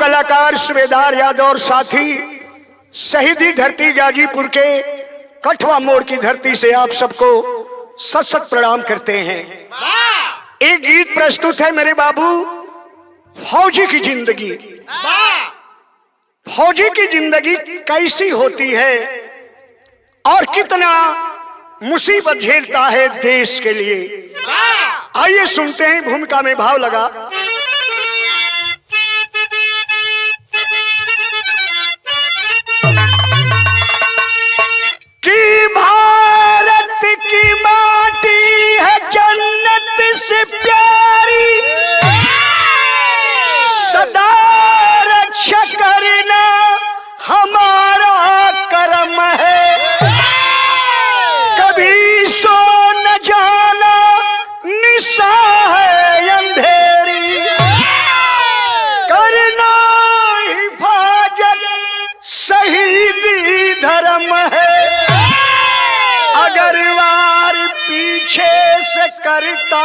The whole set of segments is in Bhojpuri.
कलाकार सूबेदार यादव और साथी शहीदी धरती गाजीपुर के कठवा मोड़ की धरती से आप सबको सत सत प्रणाम करते हैं। एक गीत प्रस्तुत है मेरे बाबू, फौजी की जिंदगी। फौजी की जिंदगी कैसी होती है और कितना मुसीबत झेलता है देश के लिए। आइए सुनते हैं, भूमिका में भाव लगा। कि भारत की माटी है जन्नत से प्यारी, सदा रक्षा करना हमारा कर्म है। कभी सो न जाना निशा है अंधेरी, करना हिफाजत शहीदी धर्म है। अगर वार पीछे से करता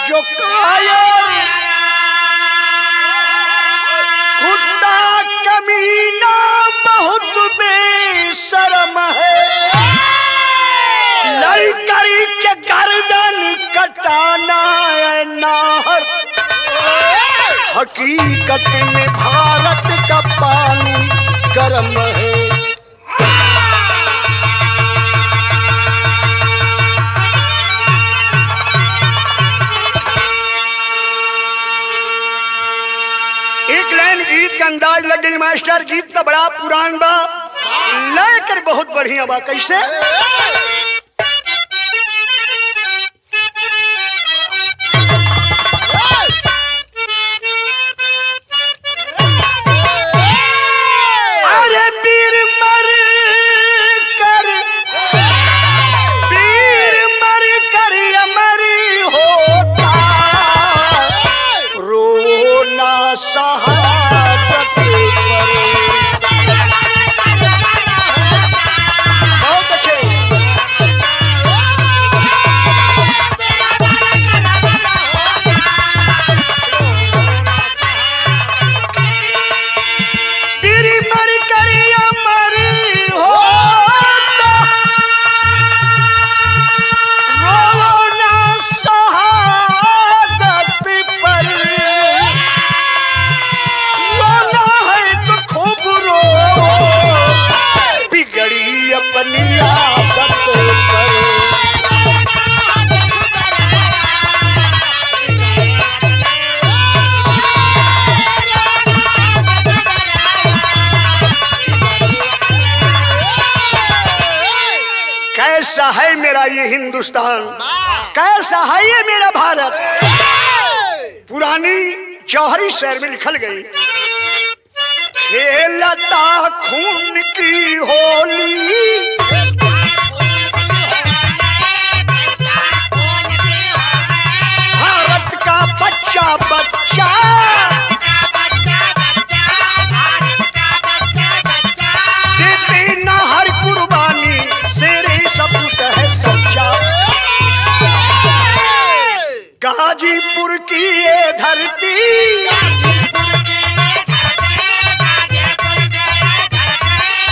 जो कायर, कुत्ता कमीना बहुत बेशर्म है। लड़कर के गर्दन कटाना है नाहर, हकीकत में भारत का पानी गर्म है। एक लाइन गीत का अंदाज लगे मास्टर, गीत तो बड़ा पुरान बा लेकर बहुत बढ़िया बा। कैसे? अरे वीर मर कर अमर होता, रोना शहादत पर। बहुत अच्छे। वीर मर कर अमर होता, रोना शहादत पर। रोना है तो खूब रो, बिगड़ी अपनी आदत पर। कैसा है मेरा ये हिंदुस्तान, कैसा है ये मेरा भारत। पुरानी जौहरी शहर में लिखल गई, खेलता खून की होली, भारत का बच्चा बच्चा, देते ना हर कुर्बानी, शेरे सपूत है सच्चा। गाजीपुर की ये धरती,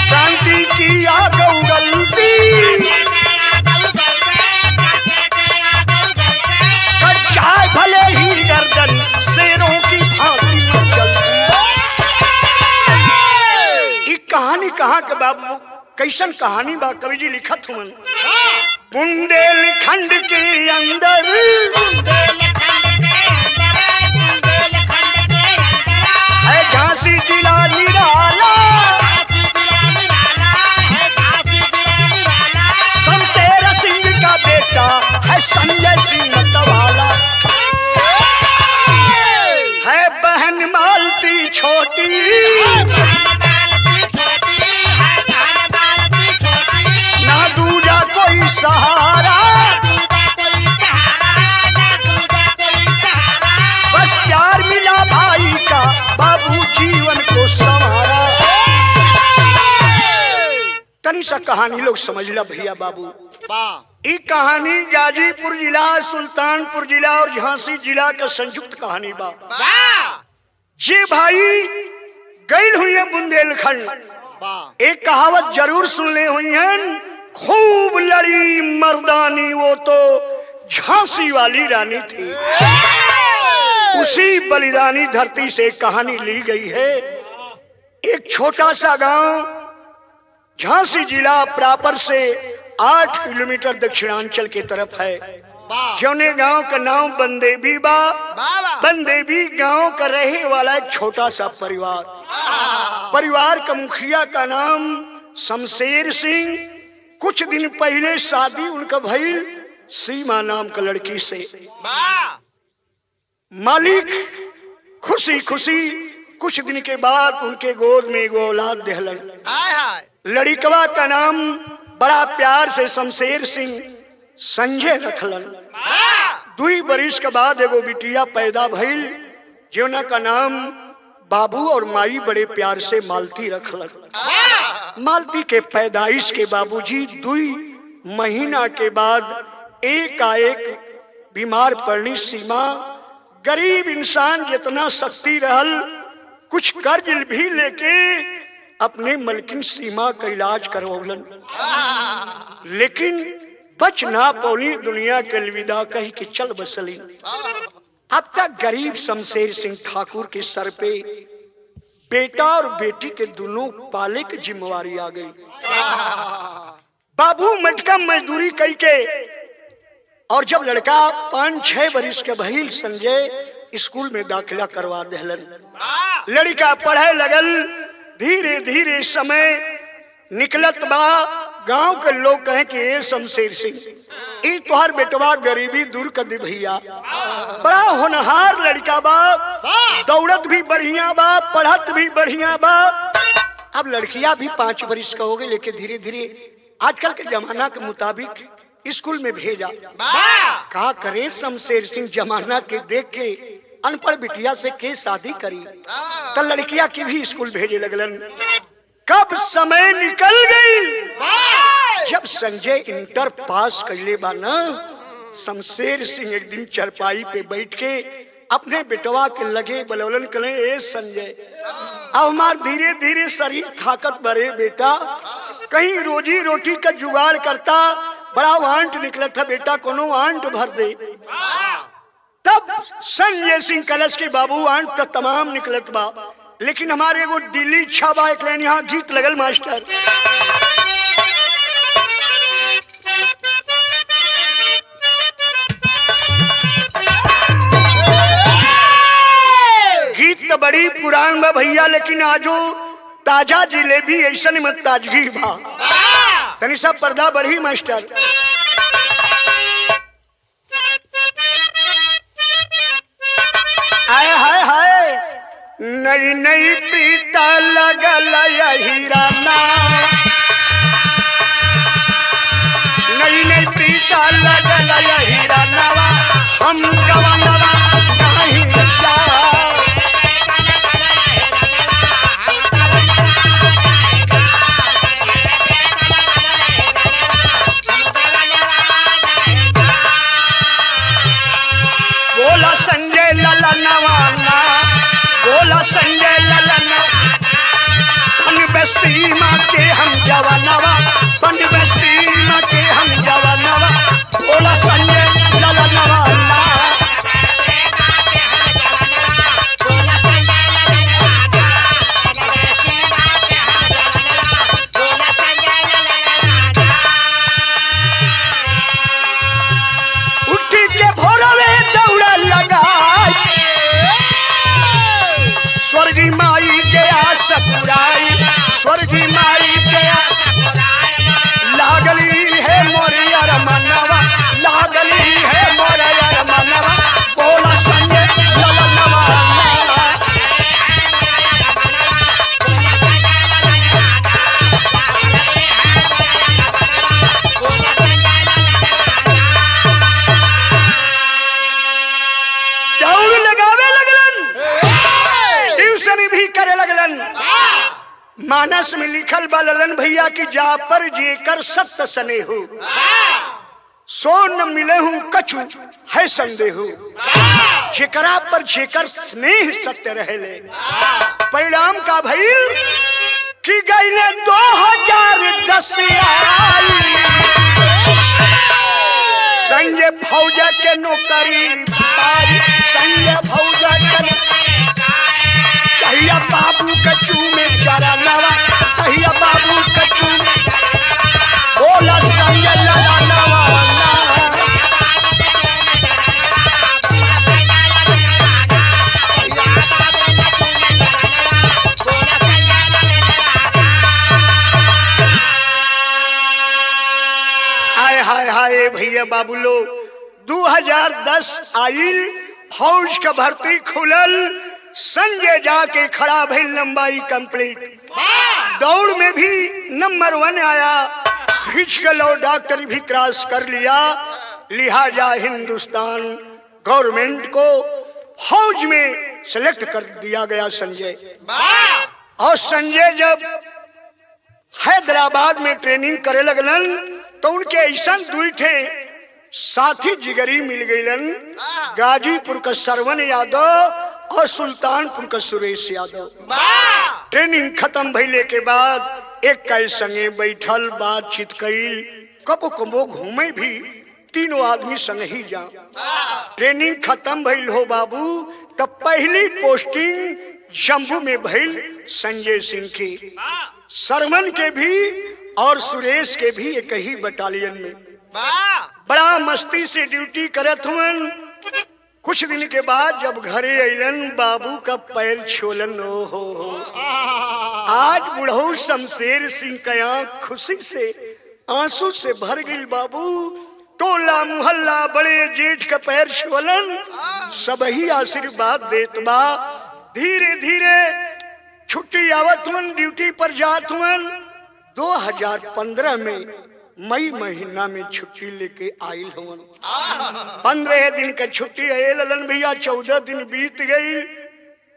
क्रांति की आग उगलती, कच्चाए भले ही गर्दन, शेरों की भांति चलती। ये कहानी कहाँ के बाबू, कैसन कहानी बा? कवि जी लिखत हुन, बुंदेलखंड के अंदर है झांसी जिला निराला, शमशेर सिंह का बेटा है संजय सिंह मतवाला। है बहन मालती छोटी, ना दूजा कोई सहारा, बस प्यार मिला भाई का, बाबू जीवन को संवारा। तनी सा कहानी लोग समझ ला भैया बाबू। ये कहानी गाजीपुर जिला, सुल्तानपुर जिला और झांसी जिला का संयुक्त कहानी बा। ये भाई गई हुई है बुंदेलखंड। एक कहावत जरूर सुनने हुई है, खूब लड़ी मर्दानी वो तो झांसी वाली रानी थी। उसी बलिदानी धरती से कहानी ली गई है। एक छोटा सा गांव झांसी जिला प्रापर से 8 किलोमीटर दक्षिणांचल की तरफ है। जौने गांव का नाम बंदेवी बा। बंदेवी गांव का रहे वाला एक छोटा सा परिवार का मुखिया का नाम शमशेर सिंह। कुछ दिन पहले शादी उनका भइल सीमा नाम का लड़की से। मालिक खुशी खुशी कुछ दिन के बाद उनके गोद में एगो औलाद देहलन। लड़िकवा का नाम बड़ा प्यार से शमशेर सिंह संजय रखलन। 2 बरिस के बाद एगो बिटिया पैदा भइल, जोना का नाम बाबू और माई बड़े प्यार से मालती रखलन। मालती के पैदाइश के बाबूजी 2 महीना के बाद एकाएक बीमार पड़नी सीमा। गरीब इंसान जितना शक्ति रहल, कुछ कर्ज भी लेके अपने मलकिन सीमा का इलाज करवलन, लेकिन बच ना पौली। दुनिया के अलविदा कही के चल बसली। अब तक गरीब शमशेर सिंह ठाकुर के सर पे बेटा और बेटी के दोनों पाले की जिम्मेवारी आ गई। बाबू मटका मजदूरी कई के, और जब लड़का 5-6 बरिस के भइल, संजय स्कूल में दाखिला करवा देहलन। लड़का पढ़े लगल। धीरे धीरे समय निकलत बा। गांव के लोग कहे कि ये शमशेर सिंह, ई तोहर बेटवा गरीबी दूर कर दी भैया। बड़ा होनहार लड़का बा, दौड़त भी बढ़िया बा, पढ़त भी बढ़िया बा। अब लड़कियां भी 5 बरिस का हो गई, लेकिन धीरे धीरे आजकल के जमाना के मुताबिक स्कूल में भेजा। कहा करे शमशेर सिंह, जमाना के देख के अनपढ़ बिटिया से के शादी करी। तो लड़कियां की भी स्कूल भेजे लगलन। कब समय निकल गई। जब संजय इंटर पास कर बा ना, शमशेर सिंह एक दिन चरपाई पे बैठ के अपने बेटवा के लगे बलौलन कले, ए संजय, अब हमार धीरे धीरे शरीर थाकत बरे बेटा, कहीं रोजी रोटी का जुगाड़ करता। बड़ा वांट निकला था बेटा, कोनो वांट भर दे। तब संजय सिंह कलश के बाबू वांट तो तमाम निकलत बा, लेकिन हमारे एगो दिल्ली इच्छा बा। एक लाइन यहाँ गीत लगल मास्टर। गीत तो बड़ी पुरान बा भैया, लेकिन आजो ताजा जिलेबी ऐसा मत ताजगी बा। तनी सब पर्दा बढ़ी मास्टर। आय हाय हाय, नई नई प्रीता लगल हीराना, नई नई प्रीता लगल हीराना, हम गवानवा नहीं जा। बोला संजय ललनवाना, बोला संजय ललनवाना, बन सीमा के हम जवानवा, बन सीमा के हम जवानवा, बोला संजय ललनवाना। उठी के भोरवे दौड़ा लगा, स्वर्गी माई के आस पुराई, स्वर्गी माई के लागली है मोरी अरमनवा, लागली है मोरी अरमनवा, बोला संजय ललनवाना। दौड़ लगावे लगलन, ट्यूशन भी करे लगलन। मानस में लिखल बा ललन भैया की जा पर जेकर सत्य सने हो। सो न मिले हूं कछु है संदेह, जेकरा पर जेकर स्नेह सत्य रहेले। परिणाम का भइल कि गईले 2010 आई संजय फौजा के नौकरी पाई। संजय फौजा के कहिया बाबू कचू में चरा नवा, कहिया बाबू कचू बोला संजय लला नवा। हाय हाय भैया बाबू लो 2010 आइल, फौज का भर्ती खुलल। संजय जाके खड़ा भइल, लंबाई कंप्लीट। दौड़ में भी नंबर 1 आया, फिजिकल और डॉक्टर भी क्रॉस कर लिया। लिहाजा हिंदुस्तान गवर्नमेंट को फौज में सिलेक्ट कर दिया गया संजय। और संजय जब हैदराबाद में ट्रेनिंग करे लगलन तो उनके ऐसा 2 ठे साथी जिगरी मिल गईलन, गाजीपुर का सरवन यादव और सुल्तानपुर का सुरेश यादव। ट्रेनिंग खत्म भइले के बाद एक कई संगे बैठल बातचीत कईल, कबो कबो घूमे भी, तीनों आदमी संग ही जा। ट्रेनिंग खत्म भइल हो बाबू, तब पहली पोस्टिंग जम्मू में भइल संजय सिंह की। सरवन के भी और सुरेश के भी एक ही बटालियन में। बड़ा मस्ती से ड्यूटी करत हुए। कुछ दिन के बाद जब घरे अइलन, बाबू का पैर छोलन। हो आज बुढ़ऊ शमशेर सिंह का आंख खुशी से आंसू से भर गई। बाबू टोला मुहल्ला बड़े जेठ का पैर छोलन, सब ही आशीर्वाद देत बा। धीरे धीरे छुट्टी आवत हुन, ड्यूटी पर जात हुन। 2015 में मई महीना में छुट्टी लेके आयल हुन। 15 दिन का छुट्टी आये ललन भैया, 14 दिन बीत गई।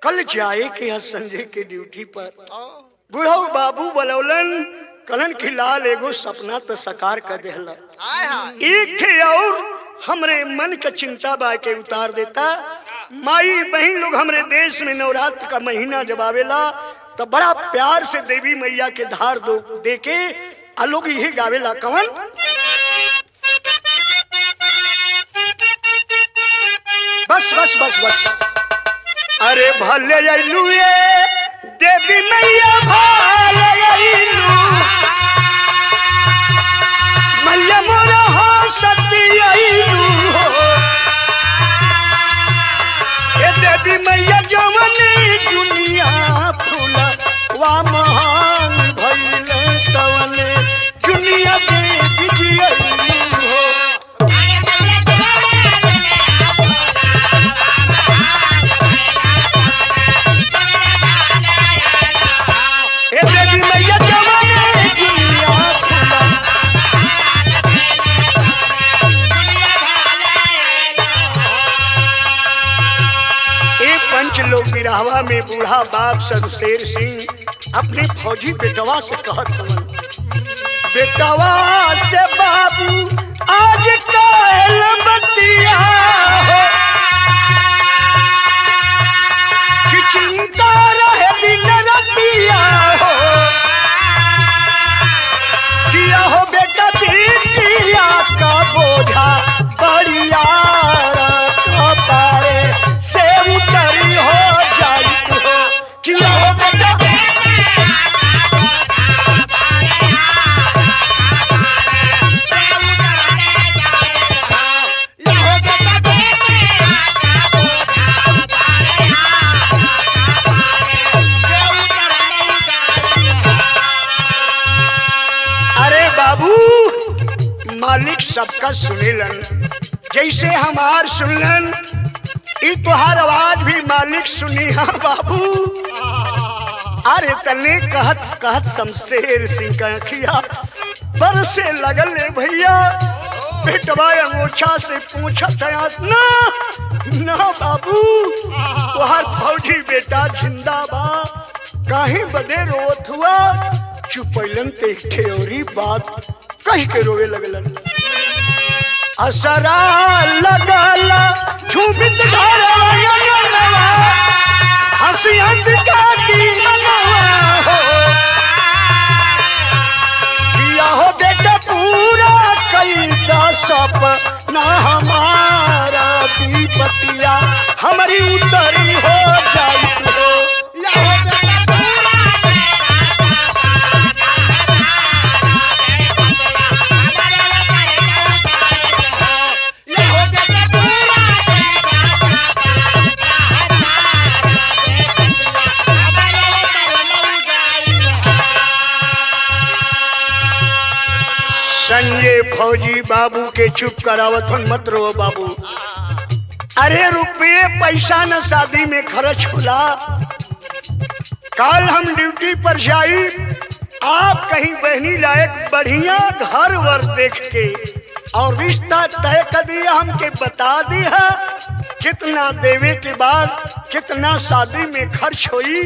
कल जाए के संजय के ड्यूटी पर। बुढ़ऊ बाबू बलौलन, कलन की लाल एगो सपना तो साकार कर देहला। एक थे और हमरे मन का चिंता बा के उतार देता। माई बहन लोग हमरे देश में नवरात्र का महीना जब आवेला तो बड़ा प्यार से देवी मैया के धार दे के लोग यही गावेला। कवन बस बस बस बस, अरे भले अइलू देवी मैया, भले अइलू मैया मोरा हो सती अइलू। ए देवी मैया जवनी दुनिया फूला वा महान भइले तवने दुनिया देवी जी अइलू हो। ए देवी मैया जवनी दुनिया फूला। पंचलोक बिरहवा में बूढ़ा बाप शमशेर सिंह अपने फौजी बेटवा से कहत हवन, बेटवा से बाबू आज काल बतिया हो, कि चिंता रहे दिन रतिया हो, किया हो बेटा बिटिया का बोझा बढ़िया पारे से उतरी हो जाई हो, किया हो बेटा अरे बाबू मालिक सबका सुनेलन, जैसे हमार सुनलन ई तोहार आवाज भी मालिक सुनी। हाँ बाबू, अरे तने कहत कहत शमशेर सिंह का अखिया बरसे लगल भैया। बेटवा अंगोछा से पूछत है ना ना बाबू, तोहार फौजी बेटा जिंदा बा, काहे बदे रोत हुआ। चुपैलन ते ठेरी बात कह के रोवे लगलन। असरा लगला झूमित घर हंसी हंस का किया हो बेटा पूरा कई सपना हमारा विपतिया हमारी उतरी हो जाई हो संजय फौजी बाबू के चुप करावत मत रो बाबू। अरे रुपये पैसा न शादी में खर्च होला। कल हम ड्यूटी पर जाई, आप कहीं बहनी लायक बढ़िया घर वर देख के और रिश्ता तय कर दिया, हमके बता दिया कितना देवे के बाद कितना शादी में खर्च हुई।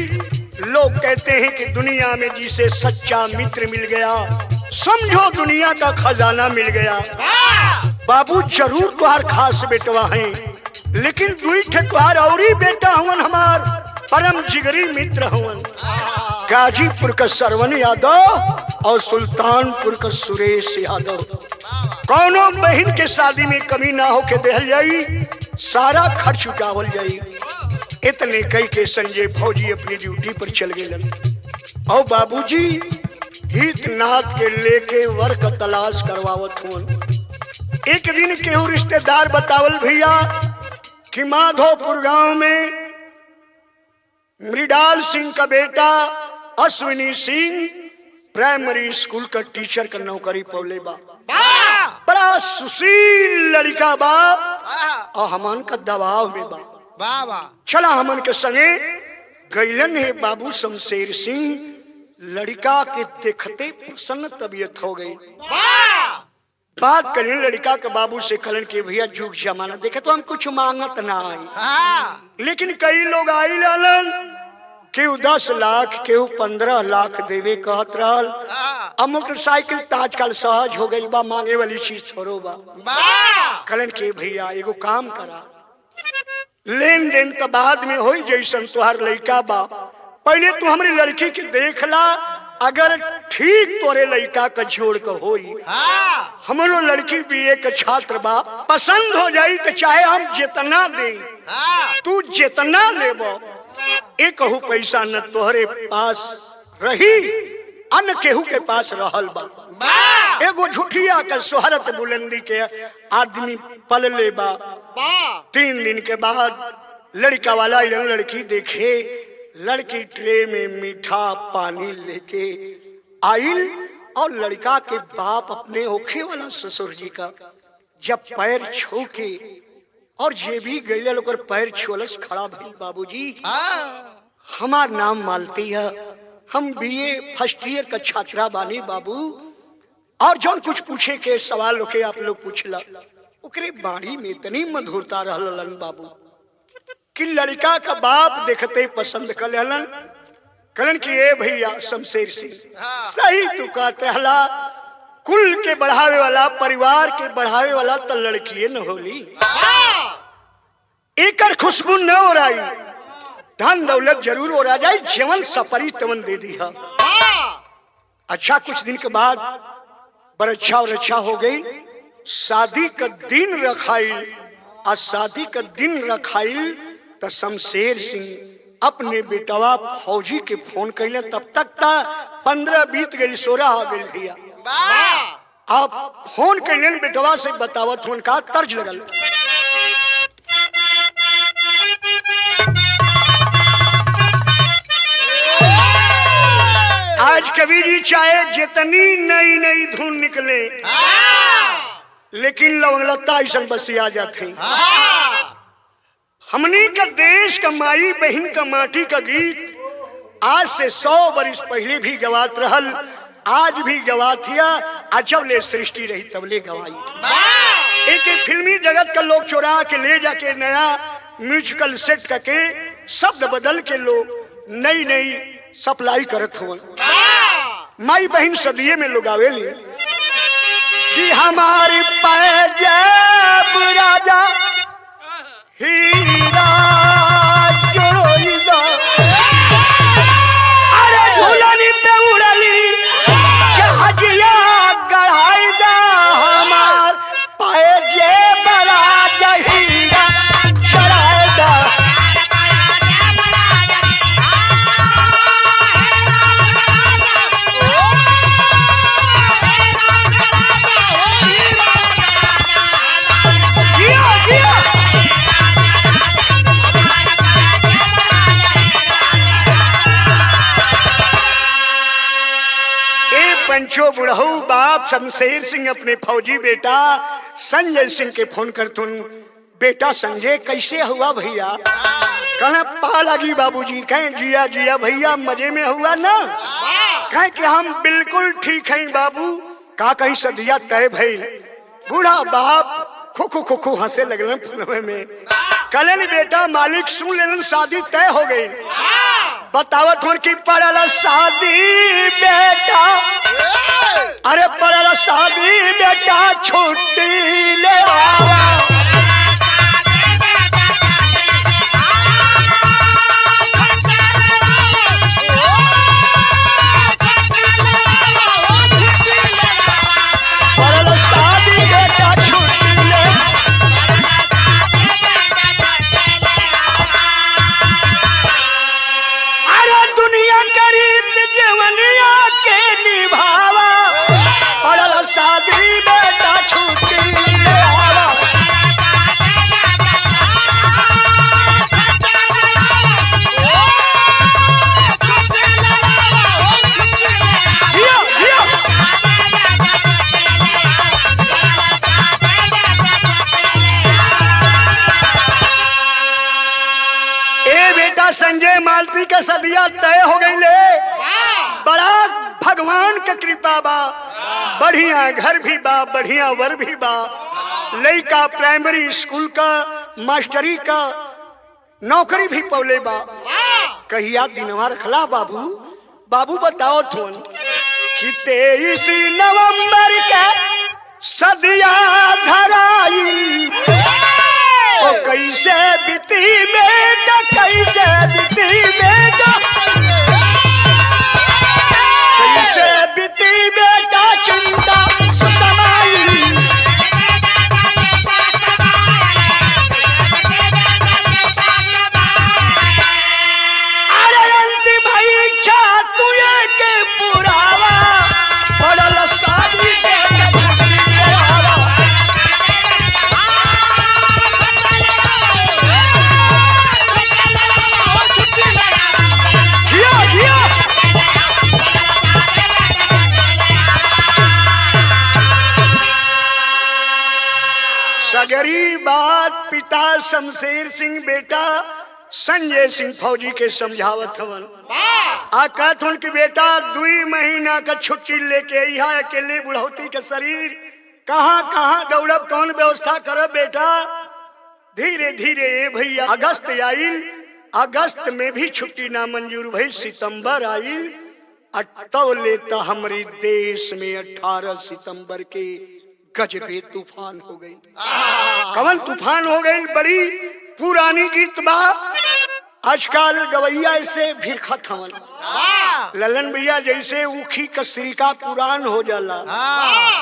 लोग कहते हैं कि दुनिया में जिसे सच्चा मित्र मिल गया समझो दुनिया का खजाना मिल गया। बाबू जरूर तुहार खास बेटवा हैं, लेकिन दुई ठे तुहार औरी बेटा हवन हमार परम जिगरी मित्र हवन। गाजीपुर का सरवन यादव और सुल्तानपुर का सुरेश यादव। कौनो बहन के शादी में कमी ना हो के देहल जाई, सारा खर्च उठावल जाई। इतने कई के संजय फौजी अपनी ड्यूटी पर चल गए। और बाबूजी हित नाथ के लेके वर का तलाश करवावत हुन। एक दिन केहू रिश्तेदार बतावल भैया कि माधोपुर गांव में मृडाल सिंह का बेटा अश्विनी सिंह प्राइमरी स्कूल का टीचर का नौकरी पौले बा। बड़ा सुशील लड़का बा और हमन का दबाव में बा। चला हमन के संगे गैलन है बाबू शमशेर सिंह। लड़का के देखते प्रसन्न तबीयत हो गई। बात करें लड़का के बाबू से कलन के भैया जुग जमाना देखे तो हम कुछ मांगत ना आई, लेकिन कई लोग आई लालन केहू 10 लाख केहू 15 लाख देवे कहत रहल। अब मोटरसाइकिल तो आजकल सहज हो गई बा, मांगे वाली चीज थोड़ो बा। कलन के भैया एगो काम करा, लेन देन तो बाद में हो जैसन तुहार लड़का बा, पहले तू हमारी लड़की के देखला, अगर ठीक तोरे लड़का का जोड़ का होई। हमारो लड़की बीए का छात्र बा, पसंद हो जाई तो चाहे हम जितना दे तू जितना लेबो, एक पैसा न तोहरे पास रही अन केहू के पास रहल बा। एगो झूठिया का शोहरत बुलंदी के आदमी पल ले बा। 3 दिन के बाद लड़का वाला लड़की देखे, लड़की ट्रे में मीठा पानी लेके आइल और लड़का के बाप अपने होखे वाला ससुर जी का जब पैर छू के और जे भी गैल ओकर पैर छुअलस खड़ा भइल। बाबूजी हमार नाम मालती है, हम बीए फर्स्ट ईयर का छात्रा बानी बाबू। और जौन कुछ पूछे के सवाल होके आप लोग पूछला, ओकरे बाणी में इतनी मधुरता रहलन बाबू कि लड़का का बाप देखते पसंद कर लेलन। कलन की ए भैया शमशेर सिंह सही तू कहते हला, कुल के बढ़ावे वाला परिवार के बढ़ावे वाला तो लड़की न होली। एकर खुशबू न हो रही, धन दौलत जरूर हो रहा जाए, जीवन सपरी तवन दे दी है। अच्छा कुछ दिन के बाद बरच्छा और अच्छा हो गई। शादी का दिन रखाइल और शादी का दिन रखाइल तो शमशेर सिंह अपने बेटवा फौजी के फोन कैले। तब तक था 15 बीत गई, 16 आ गई भैया। आप फोन कैले बेटवा से बतावत फोन का तर्ज लगल। आज कबीर जी चाहे जितनी नई नई धुन निकले, लेकिन लवंगलता ऐसा बसिया जाते। हमनी का देश का माई बहन का माटी का गीत आज से 100 वर्ष पहले भी गवात रहल, आज भी गवातिया। अजब ले सृष्टि रही तबले गवाई। एक फिल्मी जगत का लोग चुरा के ले जाके नया म्यूजिकल सेट करके शब्द बदल के लोग नई नई सप्लाई करत हुआ। माई बहन सदिये में लोग आवेली। कि हमारी पैजेब राजा हीरा जोड़ोइदा। अरे झूलनी पे उड़ली जहाजिया गढ़ाइदा हमार पैजेब राजा हीरा चढ़ाइदा। पंचो बुढ़ऊ बाप शमशेर सिंह अपने फौजी बेटा संजय सिंह के फोन कर तुम बेटा संजय कैसे हुआ भैया? कहना पा लगी बाबूजी। कहें जिया जिया भैया मजे में हुआ ना? कहें कि हम बिल्कुल ठीक हैं बाबू। का कहीं सदिया तय भइल? बूढ़ा बाप खुखू खुखू हंसे लगलन फोनवे में। कहलन बेटा मालिक सुन लेलन शादी तय हो गई। बतावत हूं कि पड़ल शादी बेटा। अरे पड़ल शादी बेटा छुट्टी ले आवा। पड़ल शादी बेटा छुट्टी ले। अरे दुनिया करीब जवनिया के निभावा। पड़ल शादी बेटा छुट्टी ले आवा। ए बेटा संजय मालती के सदिया तय हो गई ले। बड़ा भगवान का कृपा बा। बढ़िया घर भी बा, बढ़िया वर भी बा। लड़का प्राइमरी स्कूल का मास्टरी का नौकरी भी पौले बा। कहिया दिनवा रखला बाबू? बाबू बताओ थोन कि 23 नवंबर के सदिया धराई। ओ कैसे बीती बेटा, कैसे बीती बेटा, कैसे बीती बेटा चिंता समाई। अरे अंतिम इच्छा तुझे के पुरावा। पड़ल शादी बेटा छुट्टी ले आवा। जिया जिया सगरी बात पिता शमशेर सिंह बेटा संजय सिंह फौजी के समझावत हवन। कहत हन कि बेटा 2 महीना का छुट्टी लेके यहाँ अकेले बुढ़ौती के शरीर कहाँ कहाँ दौड़ब, कौन व्यवस्था करब बेटा? धीरे धीरे भैया अगस्त आइल। अगस्त में भी छुट्टी ना मंजूर भइल। सितंबर आइल। तब लेता हमारी देश में 18 सितंबर के गजबे तूफान हो गई। कवन तूफान हो गई? बड़ी पुरानी गीत बा। आजकल गवैया ऐसे भी खत्म। ललन भैया जैसे उखी कसरी का पुरान हो जाला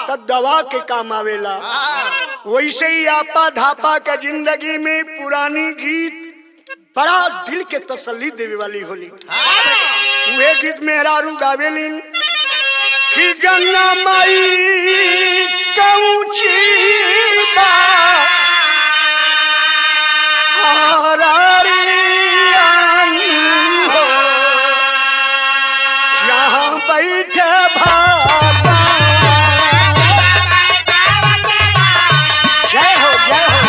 तब दवा के काम आवेला, वैसे ही आपा धापा का जिंदगी में पुरानी गीत बड़ा दिल के तसल्ली देवे वाली होली। वे गीत मेहरारू गावेलिन कि गंगा माई कौची बा जहाँ बैठे भाता। जय हो जय हो।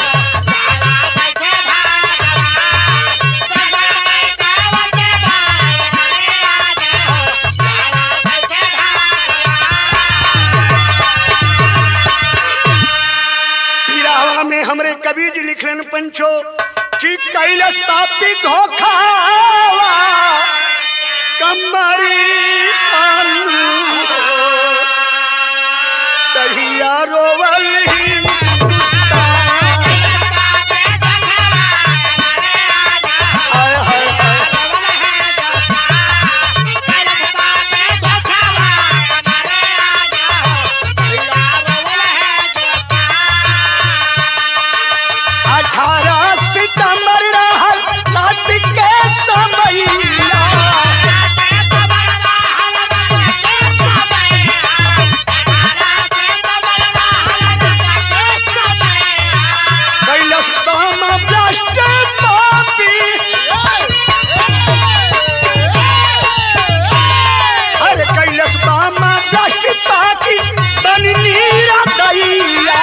पिरावा में हमरे कबीर जी लिखलन पंचो कि कैलाश पापी धोखा कमरी तहिया रोवल हिंदुस्तान। हाय हाय हाय सितंबर रहल रात के समैया। कैलाश बम ब्लास्ट पापी, अरे कैलाश बम ब्लास्ट पापी बनी नीरा दैया।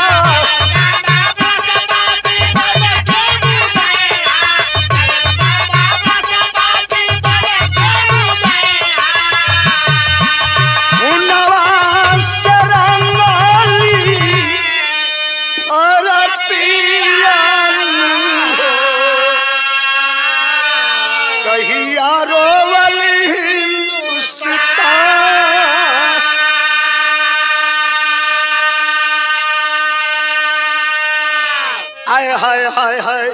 हाय हाय हाय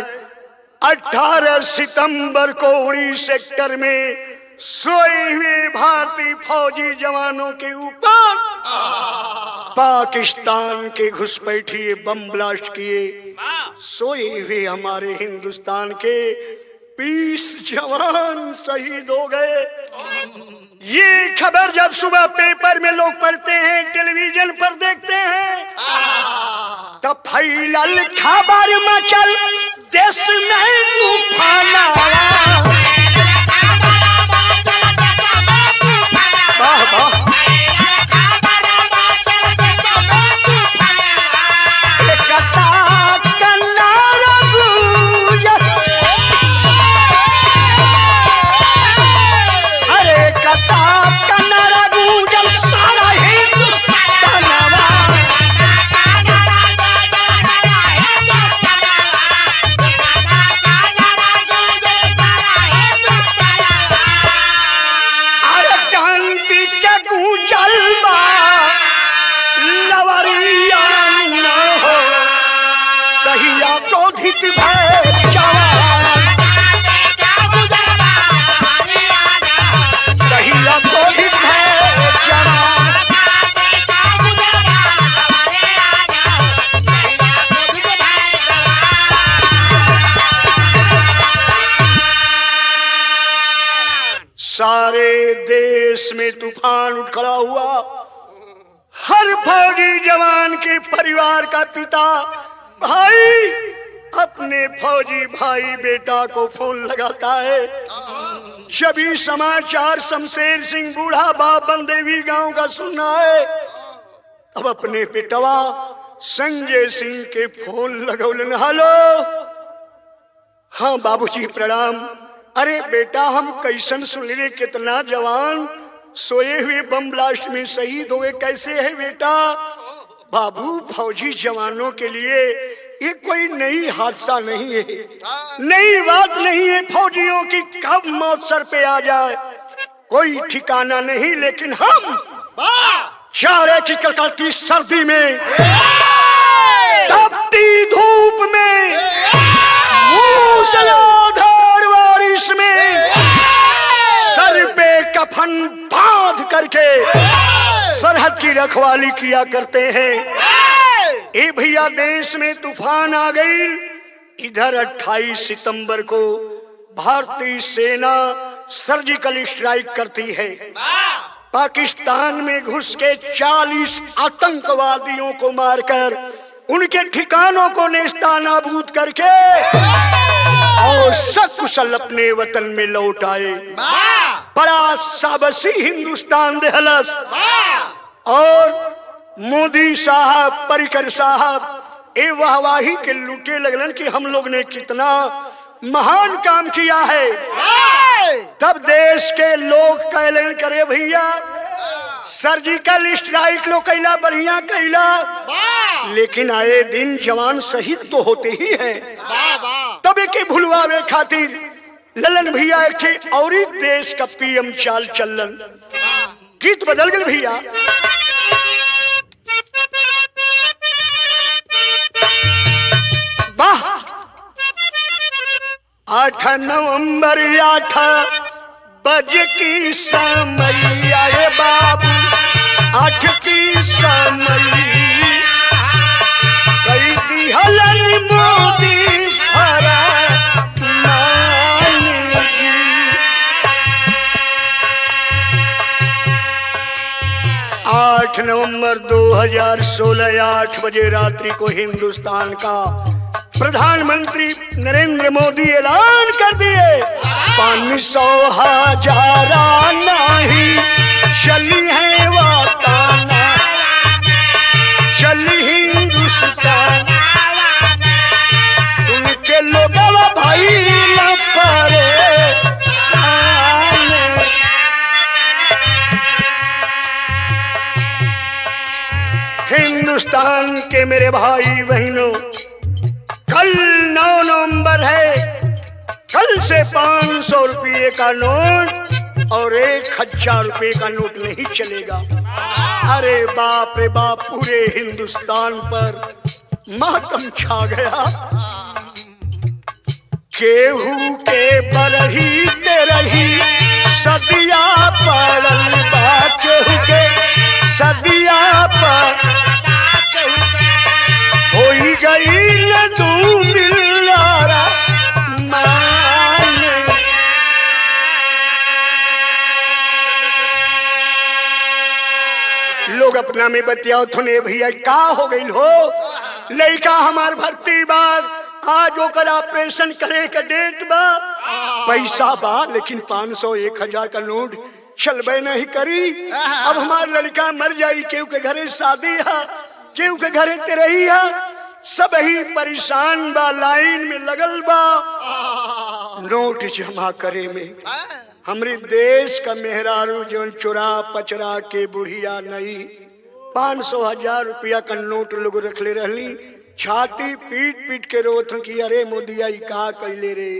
18 सितंबर को उड़ी सेक्टर में सोए हुए भारतीय फौजी जवानों के ऊपर पाकिस्तान के घुसपैठिए बम ब्लास्ट किए। सोए हुए हमारे हिंदुस्तान के 20 जवान शहीद हो गए। ये खबर जब सुबह पेपर में लोग पढ़ते हैं, टेलीविजन पर देखते हैं, तब फैलल खबर मचल देश में तूफान आया। वाह वाह सारे देश में तूफान उठ खड़ा हुआ। हर फौजी जवान के परिवार का पिता भाई अपने फौजी भाई बेटा को फोन लगाता है। जब भी समाचार शमशेर सिंह बूढ़ा बाबन देवी गांव का सुनना है, अब अपने बेटवा संजय सिंह के फोन लगौलन। हेलो, हाँ बाबूजी प्रणाम। अरे बेटा हम कैसन सुन रहे, कितना जवान सोए हुए बम ब्लास्ट में शहीद हो गए, कैसे है बेटा? बाबू फौजी जवानों के लिए ये कोई नई हादसा नहीं है, नई बात नहीं है। फौजियों की कब मौत सर पे आ जाए कोई ठिकाना नहीं, लेकिन हम चारे की कड़कती सर्दी में, तपती धूप में, मूसलाधार बारिश में सर पे कफन बांध करके सरहद की रखवाली किया करते हैं। ए भैया देश में तूफान आ गई। इधर 28 सितंबर को भारतीय सेना सर्जिकल स्ट्राइक करती है। पाकिस्तान में घुस के 40 आतंकवादियों को मारकर उनके ठिकानों को नेस्तनाबूद करके और सकुशल अपने वतन में लौट आए। बड़ा साबसी हिंदुस्तान देहलस। और मोदी साहब, पर्रिकर साहब ए वाहवाही के लुटे लगलन कि हम लोग ने कितना महान काम किया है। तब देश के लोग कहलन करे भैया सर्जिकल स्ट्राइक लो कैला, बढ़िया कैला, लेकिन आए दिन जवान शहीद तो होते ही हैं। तब एक भुलवावे खातिर ललन भैया एक और देश का पीएम चाल चलन। गीत बदल गए भैया। 8 नवंबर 8 बजे की समैया रे बाबू 8 की समय कई दिहलन मोदी फरा 8 नवंबर 2016 8 बजे रात्रि को हिंदुस्तान का प्रधानमंत्री नरेंद्र मोदी ऐलान कर दिए 500,000 नहीं चली है वाताना चली हिंदुस्तान तुमके लोग भाई न परेशान। हिंदुस्तान के मेरे भाई बहनों कल 9 नवंबर है। कल से 500 रुपये का नोट और 1,000 रुपये का नोट नहीं चलेगा। अरे बाप रे बाप पूरे हिंदुस्तान पर मातम छा गया। केहू के बरही तेरही सदिया पड़ल बा केहू के सदिया पर हो गई न तू मिलारा मान। लोग अपना में बतियाओ थोने भैया का हो गई हो लड़का हमार भर्ती बाग आज ओकर ऑपरेशन करे का डेट बा पैसा बा लेकिन 500 1,000 का नोट चलबे नहीं करी। अब हमार लड़का मर जाई केहू के घरे शादी है केहू के घरे तेरही है सब ही परेशान बा लाइन में लगल बा नोट जमा करे में। हमरे देश का मेहरारू जौन चुरा पचरा के बुढ़िया नहीं 500,000 रुपया का नोट लोग रखले रहली छाती पीट पीट के रोत की अरे मोदिया का कैले रे।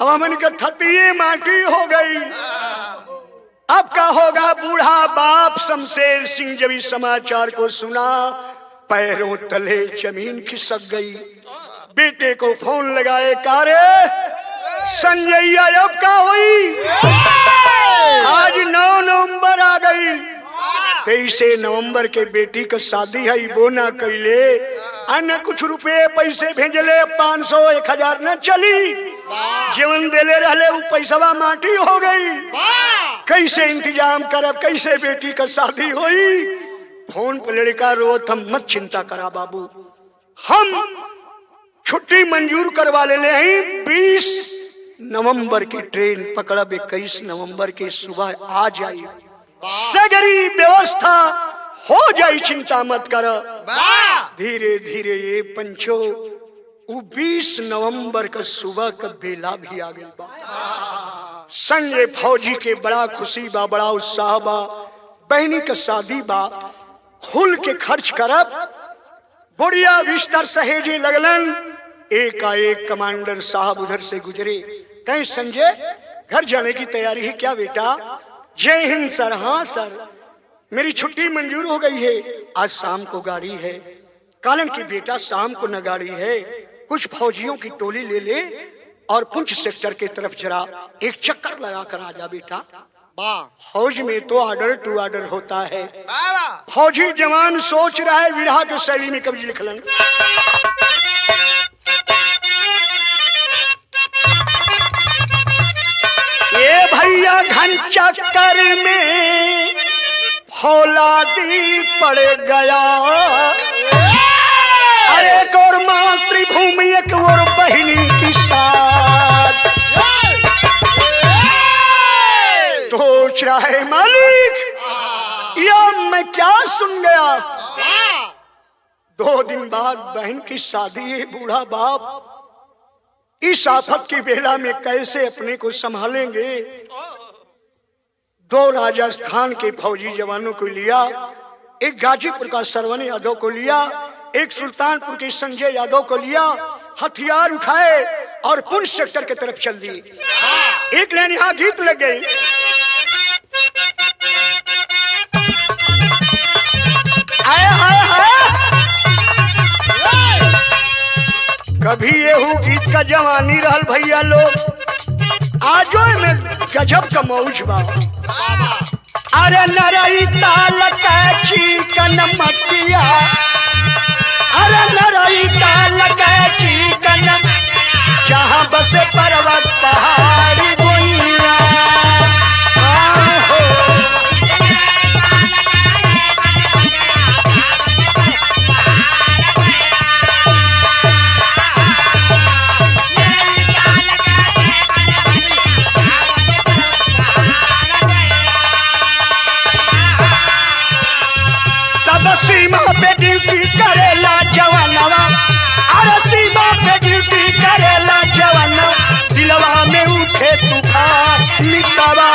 अब हमन के थतिये माटी हो गई। अब का होगा बूढ़ा बाप शमशेर सिंह जब इस समाचार को सुना पैरों तले जमीन खिसक गई। बेटे को फोन लगाए कारे संजय अब का हुई। आज 9 नवंबर आ गई 23 नवंबर के बेटी का शादी है वो ना कैले अन्य कुछ रुपए पैसे भेजले 500 1,000 न चली जीवन देले रहले वो पैसा माटी हो गई। कैसे इंतजाम करब कैसे बेटी का शादी हुई। फोन पर लड़का रोत हम मत चिंता करा बाबू हम छुट्टी मंजूर करवा ले हैं 20 नवंबर की ट्रेन पकड़ब 21 नवंबर की सुबह आ जाई सगरी व्यवस्था हो जाई चिंता मत कर। धीरे धीरे ये पंचो 20 नवंबर का सुबह का बेला भी आ गई बा। संजय फौजी के बड़ा खुशी बा बड़ा उत्साह बा बहनी का शादी बा खुल के खर्च करब बुढ़िया बिस्तर सहेजे लगलन। एकाएक कमांडर साहब उधर से गुजरे कहीं संजय घर जाने की तैयारी है क्या बेटा। जय हिंद सर। हाँ सर मेरी छुट्टी मंजूर हो गई है आज शाम को गाड़ी है। कालन की बेटा शाम को न गाड़ी है कुछ फौजियों की टोली ले ले और पुंछ सेक्टर की तरफ जरा एक चक्कर लगा कर आ जा बेटा। फौज में तो ऑर्डर टू ऑर्डर होता है। फौजी जवान सोच रहा है विरहा के शैली में कवि लिखलन ये भैया घन चक्कर में फौलादी पड़ गया। अरे एक और मातृभूमि एक और बहिनी की साथ सोच रहा है मालिक या मैं क्या सुन गया। 2 दिन बाद बहन की शादी है बूढ़ा बाप इस आफत की बेला में कैसे अपने को संभालेंगे। 2 राजस्थान के फौजी जवानों को लिया एक गाजीपुर का सरवण यादव को लिया एक सुल्तानपुर के संजय यादव को लिया हथियार उठाए और पुंछ सेक्टर की तरफ चल दिए। एक लाइन यहाँ गीत लग गई कभी एहू गीत का जवानी रहल भैया लोग आजो में गजब का मौज बा। अरे नरई ताल कैची कन मटिया, अरे नरई ताल कैची कन जहाँ बस पर्वत पहाड़ी गोइया। सीमा पे ड्यूटी करेला जवानवा, अरे सीमा पे ड्यूटी करेला जवानवा, दिलवा में उठे तूफान मितवा।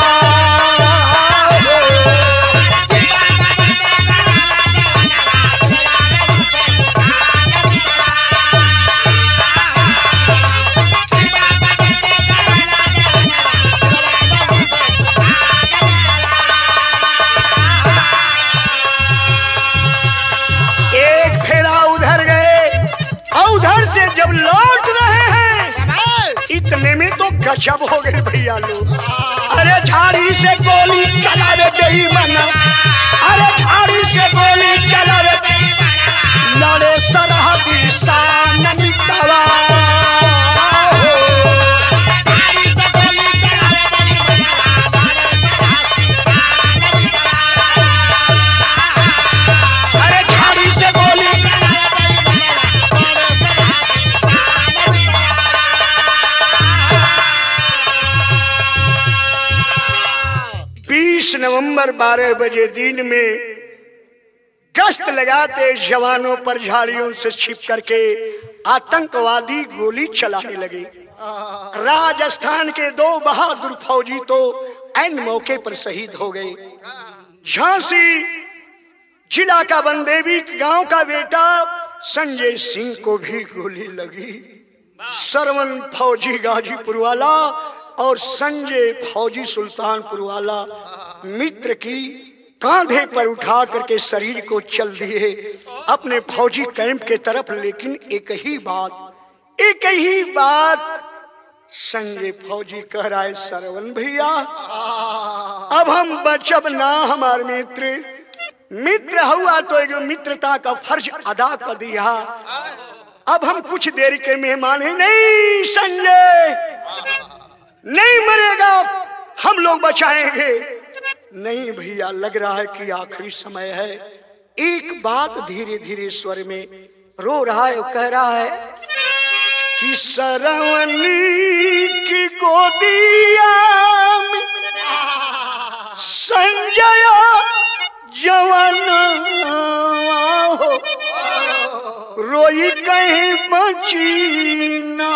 से जब लौट रहे हैं इतने में तो गजब हो गए भैया लोग। अरे झाड़ी से गोली चलावे बेईमान, अरे झाड़ी से गोली चलावे लड़े सरहदी शान मितवा। अरे झाड़ी से गोली 20 नवंबर 12 बजे दिन में गश्त लगाते जवानों पर झाड़ियों से छिप करके आतंकवादी गोली चलाने लगे। राजस्थान के 2 बहादुर फौजी तो ऐन मौके पर शहीद हो गए। झांसी जिला का बंदेवी गांव का बेटा संजय सिंह को भी गोली लगी। सरवन फौजी गाजीपुर वाला और संजय फौजी सुल्तानपुर वाला मित्र की कांधे पर उठा करके शरीर को चल दिए अपने फौजी कैंप के तरफ। लेकिन एक ही बात संजय फौजी कह रहा है, सरवन भैया अब हम बचब ना, हमारे मित्र हुआ तो एक मित्रता का फर्ज अदा कर दिया। अब हम कुछ देर के मेहमान हैं। नहीं संजय नहीं मरेगा, हम लोग बचाएंगे। नहीं भैया लग रहा है कि आखिरी समय है। एक बात धीरे धीरे स्वर में रो रहा है, कह रहा है कि सरवनी की गोदिया में संजय जवान हो, रोई कहीं बची ना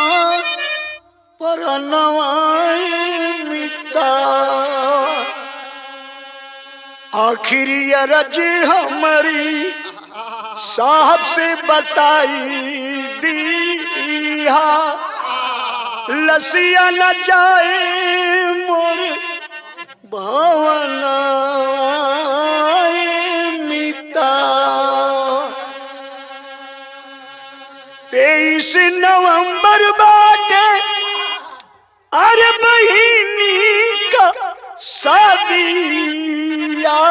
पर नवाई मिता। आखिरी अरज हमारी साहब से बताई दिया, लसिया न जाए मोर भावना मिता। 23 नवंबर बाटे अरे बहिनी का शादिया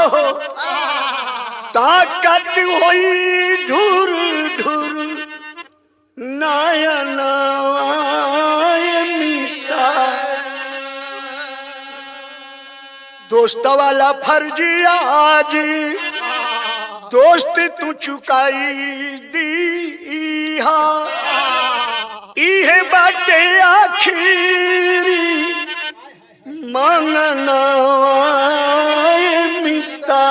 हो, ताकत होई ढूर ढूर नयन मिता। दोस्त वाला फर्जी आज दोस्त तू चुकाई दीहा, इहे बाटे आखिरी मांगना मिता।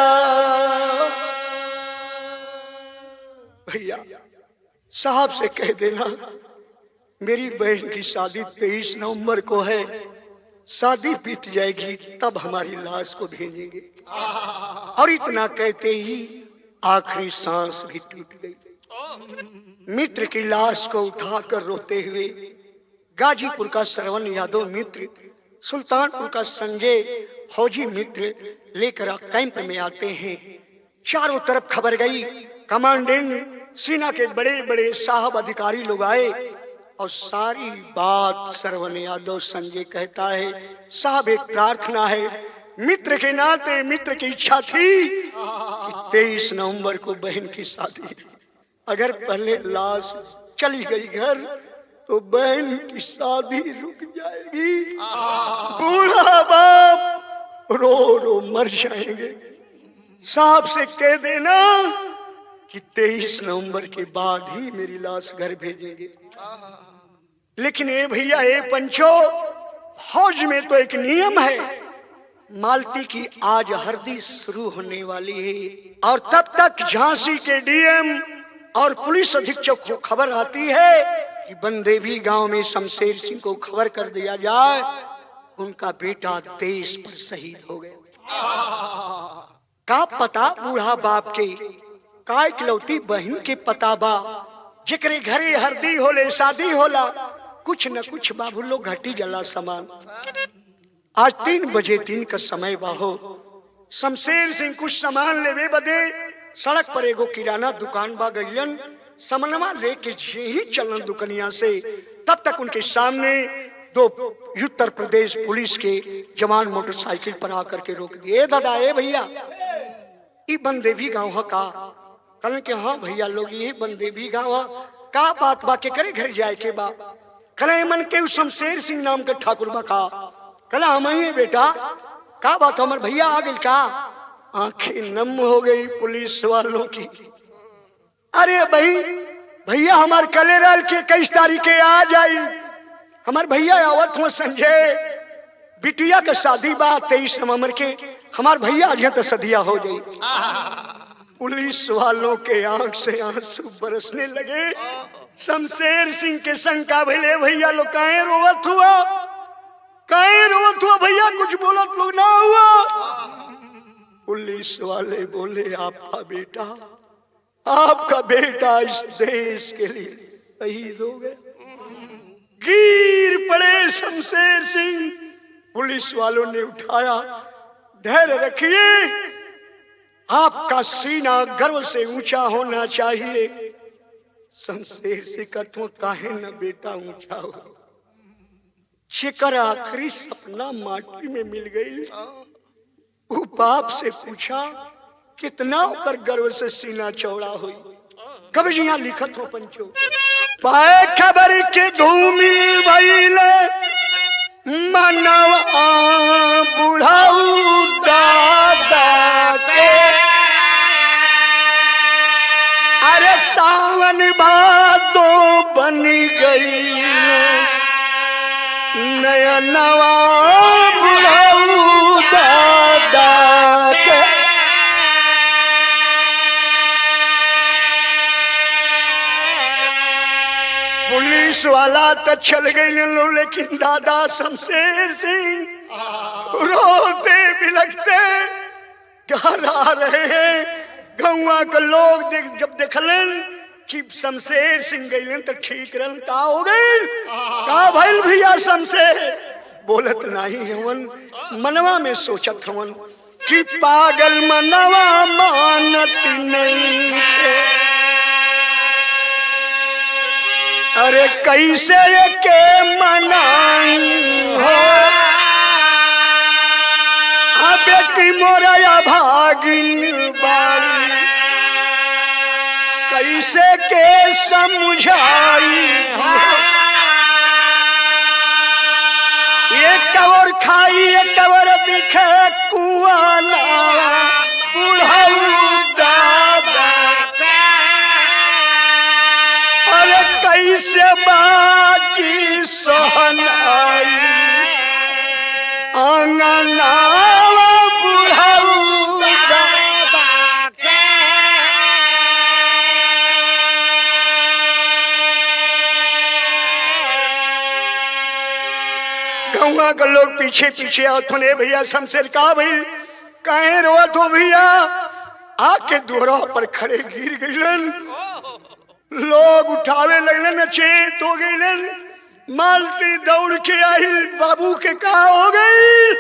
भैया साहब से कह देना मेरी बहन की शादी 23 नवंबर को है, शादी बीत जाएगी तब हमारी लाश को भेजेंगे। और इतना कहते ही आखिरी सांस भी टूट गई। मित्र की लाश को उठाकर रोते हुए गाजीपुर का सरवन यादव मित्र, सुल्तानपुर का संजय फौजी मित्र लेकर कैंप में आते हैं। चारों तरफ खबर गई, कमांडेंट सेना के बड़े बड़े साहब अधिकारी लोग आए और सारी बात श्रवण यादव संजय कहता है, साहब एक प्रार्थना है, मित्र के नाते मित्र की इच्छा थी कि 23 नवंबर को बहन की शादी है। अगर पहले लाश चली गई घर तो बहन की शादी रुक जाएगी, बूढ़ा बाप रो रो मर जाएंगे। साहब से कह देना कि 23 नवंबर के बाद ही मेरी लाश घर भेजेंगे। लेकिन ए भैया ए पंचो, फौज में तो एक नियम है, मालती की आज हरदी शुरू होने वाली है और तब तक झांसी के डीएम और पुलिस अधीक्षक को खबर आती है कि बंदेवी गांव में शमशेर सिंह को खबर कर दिया जाए, उनका बेटा देश पर शहीद हो गया। का पता बूढ़ा बाप के, का इकलौती बहन के पता बा, जिकरे घरे हरदी होले शादी होला, कुछ न कुछ बाबू लोग घटी जला सामान। आज 3 बजे 3 का समय बाहो, शमशेर सिंह कुछ सामान लेवे बदे सड़क पर एगो किराना दुकान बा गईलन, समनवा लेके ही चलन दुकनिया से, तब तक उनके सामने 2 उत्तर प्रदेश पुलिस के जवान मोटरसाइकिल पर आकर के रोक दिए। दादा ए भैया ई बंदेवी गाँव का? कल के हाँ भैया लोग ये बंदेवी गाँव का बात बा के करे घर जाए के बा? कल मन के शमशेर सिंह नाम के ठाकुर बा का? कल हम ही बेटा का बात हमार भैया आ गई का? आंखें नम हो गई पुलिस वालों की। अरे भाई भैया हमार कले राल के 21 तारीख के आ जाई, हमार भैया आवत हो संजय, बिटिया का शादी बा 23 नवंबर के, हमार भैया आज तो सदिया हो गई। पुलिस वालों के आंख से आंसू बरसने लगे। शमशेर सिंह के शंका भले भैया लोग काहे रोवत हुआ, काहे रोवत हुआ भैया, कुछ बोलत लोग ना हुआ। पुलिस वाले बोले आपका बेटा इस देश के लिए शहीद हो गया। गिर पड़े शमशेर सिंह। पुलिस वालों ने उठाया, धैर्य रखिए, आपका सीना गर्व से ऊंचा होना चाहिए। शमशेर से कथो काहे न बेटा ऊंचा हो, जेकर आखिरी सपना माटी में मिल गई। वो बाप से पूछा कितना कर गर्व से सीना चौड़ा हुई। कभी यहाँ लिखत हो पंचो, पाए खबर के धूमिल भइले मनवा बुढ़ाऊ दादा के, अरे सावन भादो बन गई नया नवा बुढ़ाऊ दादा के। पुलिस वाला तो चल गई लेकिन दादा शमशेर सिंह रोते बिलखते घर आ रहे हैं। गौवा के लोग जब देखलन कि शमशेर सिंह गईलन तो ठीक रहन, का हो गई का भइल भैया शमशेर? बोलत नहीं हवन, मनवा में सोचत हवन कि पागल मनवा मानत नहीं है, अरे कैसे के मनाई हो बेटी मोरा भागिन बारी, कैसे के समझाई हो। एक कवर खाई एक कवर दिखे कुआला बुढ़ाऊ दादा, अरे कैसे बाजी सहनाई अंगना बुढ़ाऊ दादा के। गौवा के लोग पीछे पीछे आथुने भैया शमशेर का भइल काहे रोवत हो भैया? आके दोहरा पर खड़े गिर गइलन, लोग उठावे लगलन, चेत हो गइलन। मालती दौड़ के आई, बाबू के का हो गई?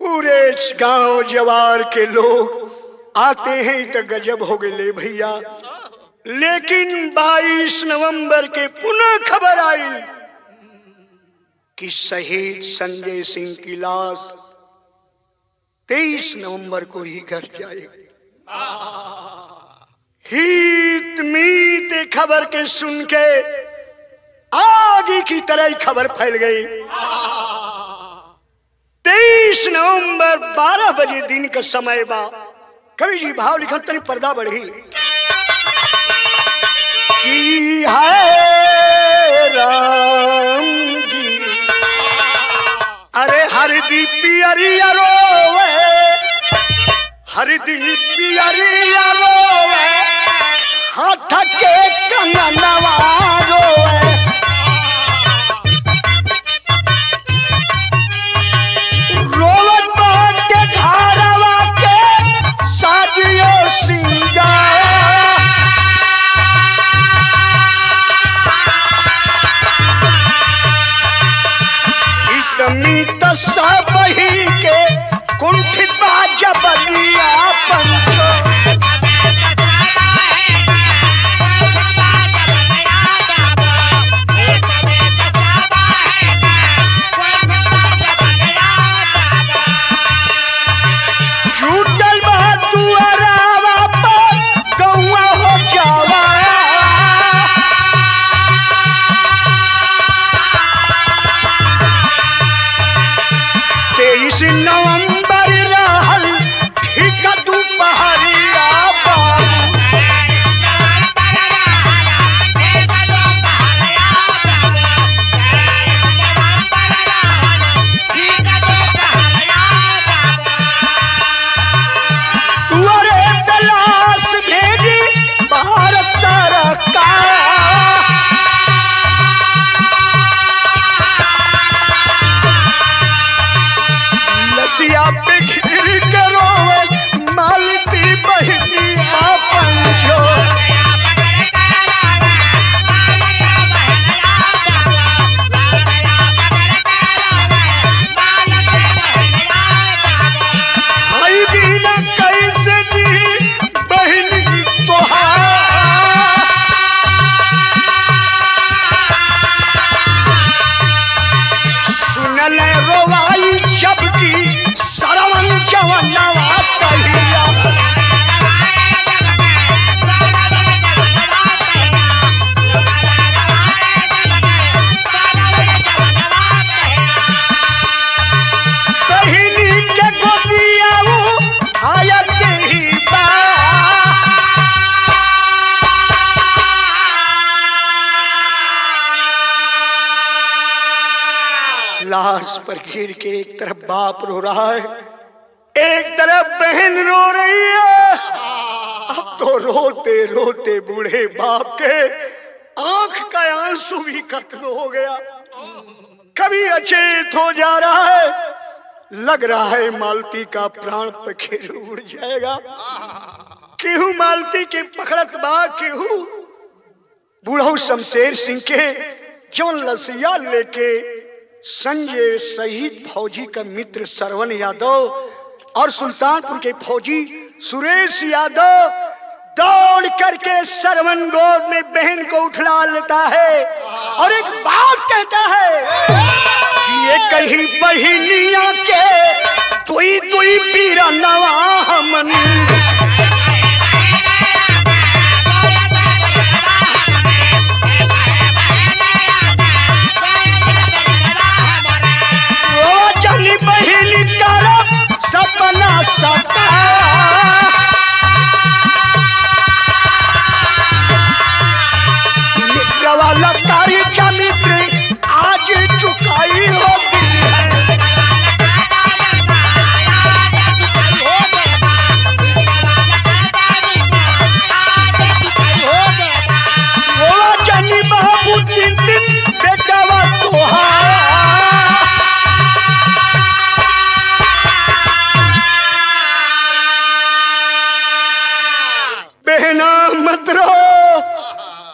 पूरे गांव जवार के लोग आते हैं तो गजब हो गए भैया। लेकिन 22 नवंबर के पुनः खबर आई कि शहीद संजय सिंह की लाश 23 नवंबर को ही घर जाएगी। हित मीत खबर के सुन के आगे की तरह ही खबर फैल गई। 23 नवंबर 12 बजे दिन का समय बा। कवि जी भाव लिखा तनी पर्दा बढ़ी कि है राम जी अरे हरदी पियरिया रोवे, हरदी पियरिया रोवे, हाथ के कंगनवा रोवे, रोवत बाटे घरवा के साजियो सिंगार, मीत सब ही के कुंठित जबलिया पंचो, छूटल बा दुआरावा पर गौआ हो जावा, 23 नवंबर रहल ठीक दोपहरिया तुअरे तलाश भेजी भारत सरकार, लसिया पे घिर के रोवे मालती बहनिया पंचो, भाई बिना कैसे दी बहनी तोहार, सुनल रोवाई जबकि सरवन जवनवा कहिया, बहिनी के गोदिया आयत ही बा, लाश पर गिर के एक तरफ बाप रो रहा है, एक तरफ बहन रो रही है। अब तो रोते रोते बूढ़े बाप के आंख का आंसू भी खत्म हो गया, कभी अचेत हो जा रहा है, लग रहा है मालती का प्राण पखेरु उड़ जाएगा। केहू मालती के पकड़त बा, केहू बूढ़ऊ शमशेर सिंह के जौन लसिया लेके संजय शहीद फौजी का मित्र सरवन यादव और सुल्तानपुर के फौजी सुरेश यादव दौड़ करके सरवन गोद में बहन को उठा लेता है और एक बात कहता है कि ये कहीं बहिनिया के तुई तुई पीरा नवा हमन, बहिनी करब सपना सका, मित्र वाला कार्य क्या मित्र आज चुकाई होती है, वो जानी बाबू दिन दिन बेटावा तोहार,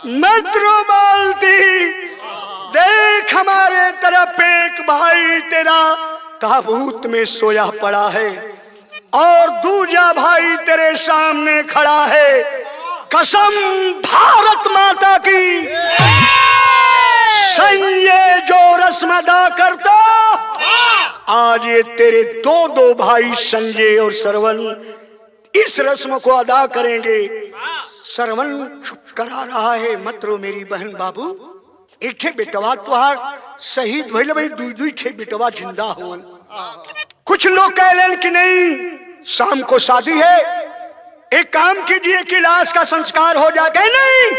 मत रो मालती, देख हमारे तरफ एक भाई तेरा ताबूत में सोया पड़ा है और दूजा भाई तेरे सामने खड़ा है। कसम भारत माता की, संजय जो रस्म अदा करता, आज ये तेरे दो भाई संजय और सरवन इस रस्म को अदा करेंगे। सरवन चुप करा रहा है, मत रो मेरी बहन बाबू, एक ठे बेटवा तुहार शहीद भइल भाई, दुई ठे बेटवा जिंदा हुवन। कुछ लोग कहलन कि नहीं शाम को शादी है, एक काम कीजिए कि लाश का संस्कार हो जाए। नहीं,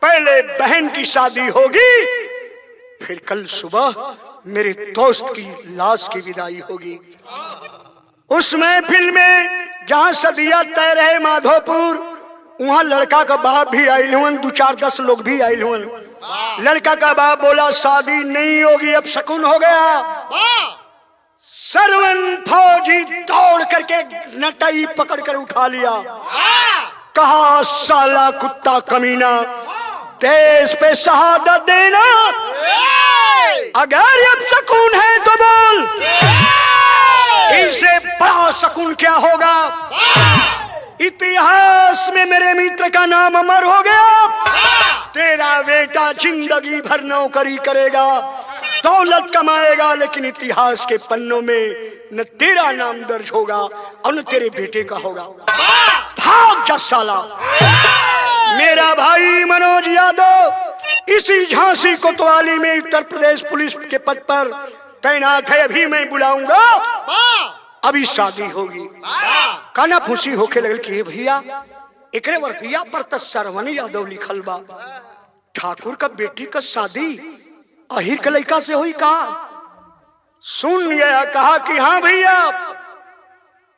पहले बहन की शादी होगी, फिर कल सुबह मेरे दोस्त की लाश की विदाई होगी। उस महफिल में जहां सदिया तय रहे माधोपुर, वहां लड़का का बाप भी आयल हुन, 2-4-10 लोग भी आयल हुन। लड़का का बाप बोला शादी नहीं होगी, अब शकुन हो गया। सरवन फौजी दौड़ करके नटाई पकड़ कर उठा लिया, कहा साला कुत्ता कमीना, देश पे शहादत देना, अगर अब शकुन है तो बोल, इसे बड़ा शकुन क्या होगा। इतिहास में मेरे मित्र का नाम अमर हो गया, तेरा बेटा जिंदगी भर नौकरी करेगा, दौलत कमाएगा, लेकिन इतिहास के पन्नों में न तेरा नाम दर्ज होगा और न तेरे बेटे का होगा। भाग जा साला। मेरा भाई मनोज यादव इसी झांसी कोतवाली में उत्तर प्रदेश पुलिस के पद पर तैनात है, अभी मैं बुलाऊंगा, अभी शादी होगी। काना फूसी होके लगल कि भैया एकरे वर्दिया पर तो सरवन यादव लिखल बा, ठाकुर का बेटी का शादी अहिर के लड़का से हुई का। सुन गया, कहा कि हाँ भैया,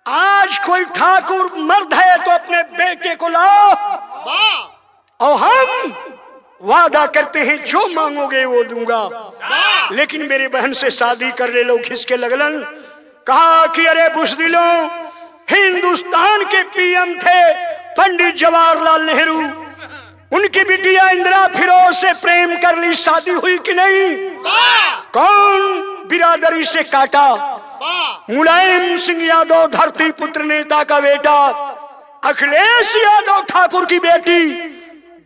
आज कोई ठाकुर मर्द है तो अपने बेटे को लाओ और हम वादा करते हैं जो मांगोगे वो दूंगा, लेकिन मेरी बहन से शादी कर ले। लोग खिसके लगलन, कहा कि अरे बुज़दिलों, हिंदुस्तान के पीएम थे पंडित जवाहरलाल नेहरू, उनकी बिटिया इंदिरा फिरोज से प्रेम कर ली, शादी हुई कि नहीं? कौन बिरादरी से काटा? मुलायम सिंह यादव धरती पुत्र नेता का बेटा, अखिलेश यादव ठाकुर की बेटी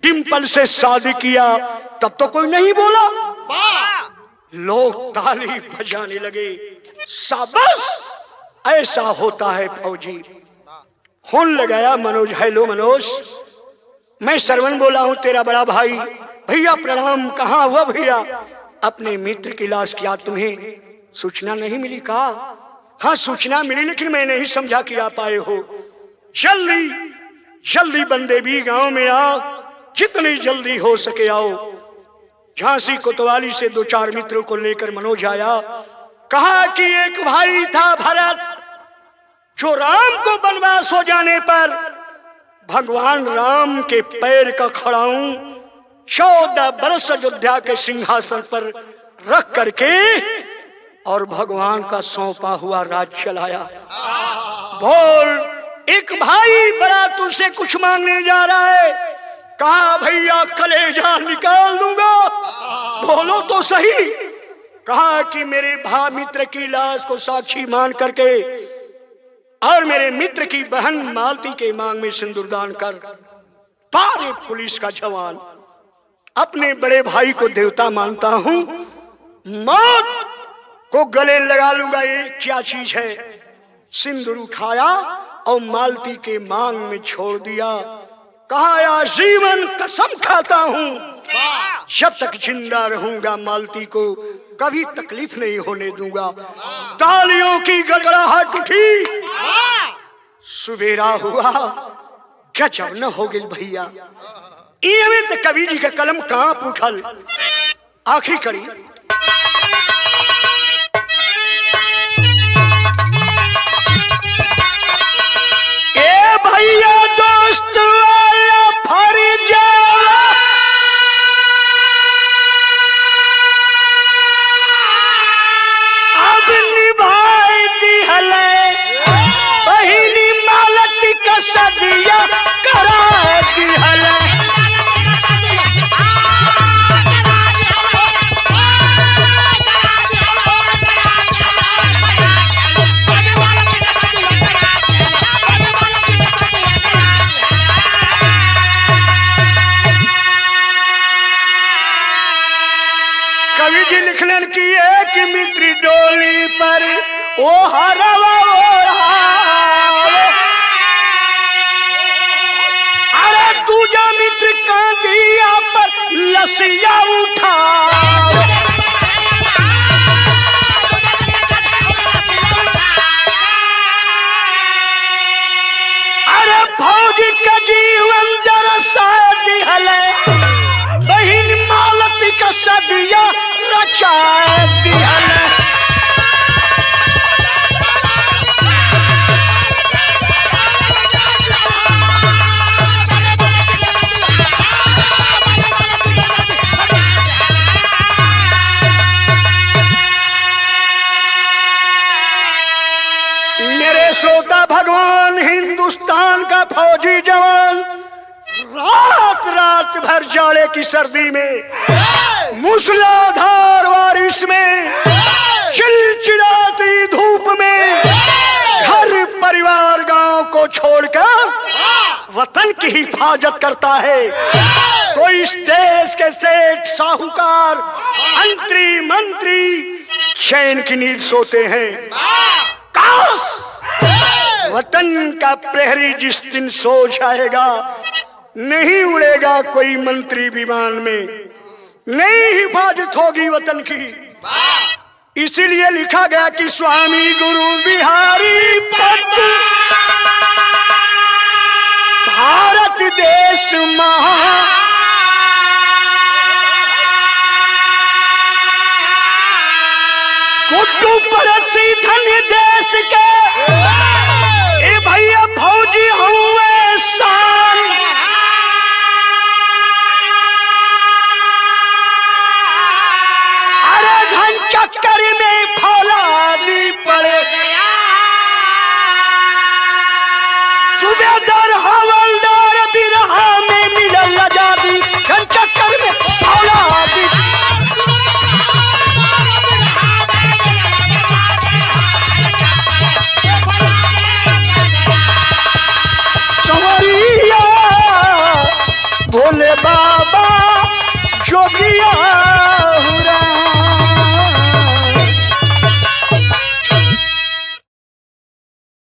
डिम्पल से शादी किया, तब तो कोई नहीं बोला। लोग ताली बजाने लगे, शाबाश, ऐसा होता है फौजी। फोन लगाया मनोज, हेलो मनोज, मैं सरवन बोला हूं, तेरा बड़ा भाई। भैया प्रणाम, कहाँ हुआ भैया? अपने मित्र की लाश, क्या तुम्हें सूचना नहीं मिली? कहा हाँ सूचना मिली, लेकिन मैं नहीं समझा कि आप आए हो। जल्दी जल्दी बंदे भी गांव में आओ, जितनी जल्दी हो सके आओ। झांसी कोतवाली से 2-4 मित्रों को लेकर मनोज आया, कहा कि एक भाई था भरत, जो राम को वनवास हो जाने पर भगवान राम के पैर का खड़ाऊं 14 बरस अयोध्या के सिंहासन पर रख करके और भगवान का सौंपा हुआ राज चलाया। बोल, एक भाई बड़ा तुझसे कुछ मांगने जा रहा है। कहा भैया कलेजा निकाल दूंगा, बोलो तो सही। कहा कि मेरे भाई मित्र की लाश को साक्षी मान करके और मेरे मित्र की बहन मालती के मांग में सिंदूरदान कर। पारे पुलिस का जवान, अपने बड़े भाई को देवता मानता हूं, मौत को गले लगा लूंगा, ये क्या चीज है? सिंदूर उठाया और मालती के मांग में छोड़ दिया। कहा या जीवन कसम खाता हूं, जब तक जिंदा रहूंगा मालती को कभी तकलीफ नहीं होने दूंगा। तालियों की गड़गड़ाहट उठी, सुबेरा हुआ, गजब न हो गई भैया। इनमें तो कबीर जी का कलम कांप उठल। आखिरी कड़ी, ए भैया दोस्त वाला फर्ज अब निभाई दिहले, बहिनी मालती का सदिया करा दिहले। लिखलन की एक मित्र डोली पर ओ हरवा अरे दूजा मित्र कांदिया पर लसिया उठा अरे फौजी का जीवन दरसा दिहले बहिन मालती का सदिया रचा दिहले मेरे श्रोता भगवान, हिंदुस्तान का फौजी जवान रात रात भर जाड़े की सर्दी में, मूसलाधार बारिश में, चिलचिलाती धूप में घर परिवार गांव को छोड़कर वतन की हिफाजत करता है। तो इस देश के सेठ साहूकार मंत्री मंत्री चैन की नींद सोते हैं। काश वतन का प्रहरी जिस दिन सो जाएगा, नहीं उड़ेगा कोई मंत्री विमान में, नहीं हिफाजत होगी वतन की। इसीलिए लिखा गया कि स्वामी गुरु बिहारी पद भारत देश महा कुटु परसी धन देश के ए भैया फौजी हुए शान। अरे घन चक्कर में फौलादी पड़े सूबेदार हवलदार बिरहा में मिलल आजादी, घन चक्कर में फौलादी भोले बाबा जोगिया